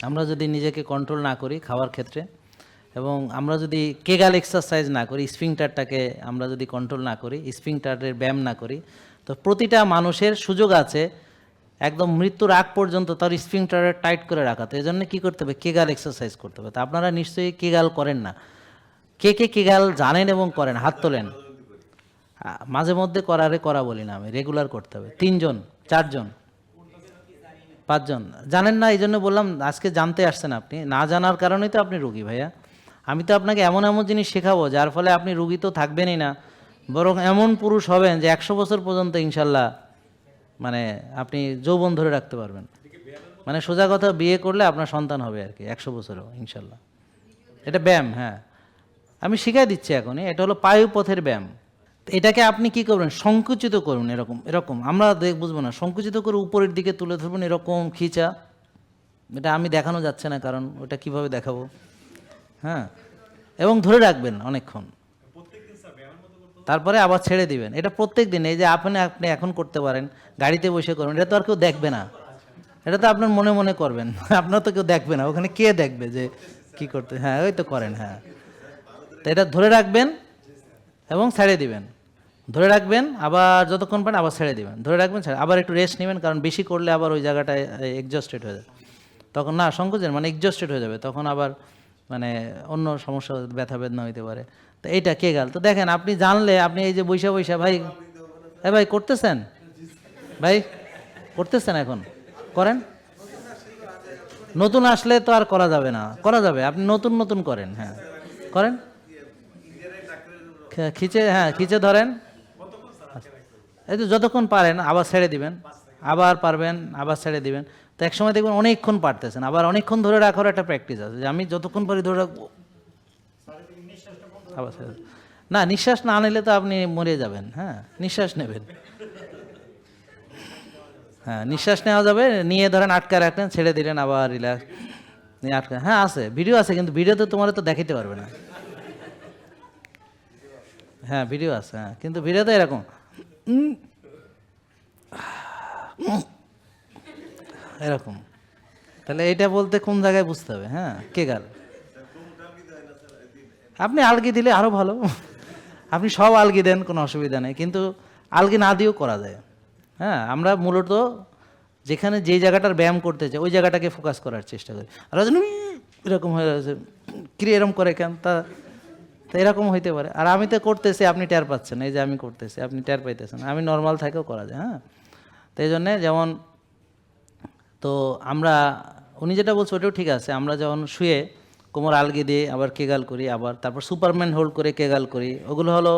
আমরা যদি নিজেকে কন্ট্রোল না করি খাওয়ার ক্ষেত্রে, এবং আমরা যদি কেগাল এক্সারসাইজ না করি, স্ফিংটারটাকে আমরা যদি কন্ট্রোল না করি, স্ফিংটারের ব্যায়াম না করি, তো প্রতিটা মানুষের সুযোগ আছে একদম মৃত্যুর আগ পর্যন্ত তার স্ফিংটারে টাইট করে রাখা। তো এই জন্য কী করতে হবে? কেগাল এক্সারসাইজ করতে হবে। তো আপনারা নিশ্চয়ই কেগাল করেন না। কে কে কেগাল জানেন এবং করেন? হাত তোলেন। মাঝে মধ্যে করা বলি না আমি, রেগুলার করতে হবে। 3 জন, 4 জন, 5 জন জানেন না, এই জন্য বললাম আজকে জানতে আসছেন আপনি। না জানার কারণেই তো আপনি রুগী ভাইয়া। আমি তো আপনাকে এমন এমন জিনিস শেখাবো যার ফলে আপনি রুগী তো থাকবেনই না, বরং এমন পুরুষ হবেন যে 100 বছর পর্যন্ত ইনশাল্লাহ মানে আপনি যৌবন ধরে রাখতে পারবেন। মানে সোজা কথা, বিয়ে করলে আপনার সন্তান হবে আর কি 100 বছরও ইনশাল্লাহ। এটা ব্যায়াম, হ্যাঁ আমি শিখাই দিচ্ছি এখনই। এটা হলো পায়ুপথের ব্যায়াম। এটাকে আপনি কি করবেন? সংকুচিত করুন, এরকম এরকম। আমরা বুঝবো না, সংকুচিত করে উপরের দিকে তুলে ধরবেন, এরকম খিচা। এটা আমি দেখানো যাচ্ছে না, কারণ ওটা কিভাবে দেখাবো। হ্যাঁ, এবং ধরে রাখবেন অনেকক্ষণ, তারপরে আবার ছেড়ে দিবেন। এটা প্রত্যেক দিন। এই যে আপনি এখন করতে পারেন, গাড়িতে বসে করবেন, এটা তো আর কেউ দেখবে না। এটা তো আপনার মনে মনে করবেন, আপনার তো কেউ দেখবে না। ওখানে কে দেখবে যে কি করতে? হ্যাঁ ওই তো করেন। হ্যাঁ, তো এটা ধরে রাখবেন এবং ছেড়ে দিবেন। ধরে রাখবেন, আবার যতক্ষণ পারেন আবার ছেড়ে দিবেন। ধরে রাখবেন, ছেড়ে, আবার একটু রেস্ট নেবেন, কারণ বেশি করলে আবার ওই জায়গাটায় এক্সজস্টেড হয়ে যাবে। তখন না সংকোচের মানে এক্সজস্টেড হয়ে যাবে, তখন আবার মানে অন্য সমস্যা, ব্যথা বেদনা হইতে পারে। তো এইটা কেগাল। তো দেখেন, আপনি জানলে, আপনি এই যে বৈশা ভাই, ভাই করতেছেন, ভাই করতেছেন, এখন করেন। নতুন আসলে তো আর করা যাবে না, করা যাবে, আপনি নতুন নতুন করেন। হ্যাঁ করেন, খিচে ধরেন। এই তো যতক্ষণ পারেন আবার ছেড়ে দিবেন, আবার পারবেন আবার ছেড়ে দিবেন। তো একসময় দেখবেন অনেকক্ষণ পারতেছেন, আবার অনেকক্ষণ ধরে রাখার একটা প্র্যাকটিস আছে, যে আমি যতক্ষণ পারি ধরে রাখবো, আবার ছেড়ে দেব। না, নিঃশ্বাস না নিলে তো আপনি মরে যাবেন। হ্যাঁ, নিঃশ্বাস নেবেন। হ্যাঁ, নিঃশ্বাস নেওয়া যাবে, নিয়ে ধরেন আটকা রাখলেন, ছেড়ে দিলেন, আবার রিল্যাক্স নিয়ে আটকা। হ্যাঁ আছে, ভিডিও আছে, কিন্তু ভিডিওতে তোমার তো দেখাইতে পারবে না। হ্যাঁ ভিডিও আছে, হ্যাঁ, কিন্তু ভিডিওতে এরকম এরকম। তাহলে এটা বলতে কোন জায়গায় বুঝতে হবে? হ্যাঁ, কেগাল। আপনি আলগি দিলে আরো ভালো, আপনি সব আলগি দেন, কোনো অসুবিধা নেই, কিন্তু আলগি না দিয়েও করা যায়। হ্যাঁ, আমরা মূলত যেখানে যেই জায়গাটার ব্যায়াম করতে চাই ওই জায়গাটাকে ফোকাস করার চেষ্টা করি। আর এরকম হয়ে রয়েছে, কি এরকম করে কেন? তা এরকম হইতে পারে। আর আমি তো করতেছি, আপনি টের পাচ্ছেন, এই যে আমি করতেছি আপনি টের পাইতেছেন, আমি নর্মাল থাকেও করা যায়। হ্যাঁ, তো এই জন্যে যেমন, তো আমরা, উনি যেটা বলছে ওটাও ঠিক আছে। আমরা যেমন শুয়ে কোমর আলগি দিয়ে আবার কেগাল করি, আবার তারপর সুপারম্যান হোল্ড করে কেগাল করি, ওগুলো হলো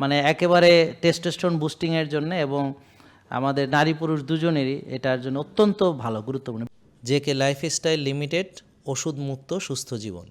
মানে একেবারে টেস্টোস্টেরন বুস্টিংয়ের জন্য, এবং আমাদের নারী পুরুষ দুজনেরই এটার জন্য অত্যন্ত ভালো, গুরুত্বপূর্ণ। জেকে লাইফস্টাইল লিমিটেড, ওষুধ মুক্ত সুস্থ জীবন।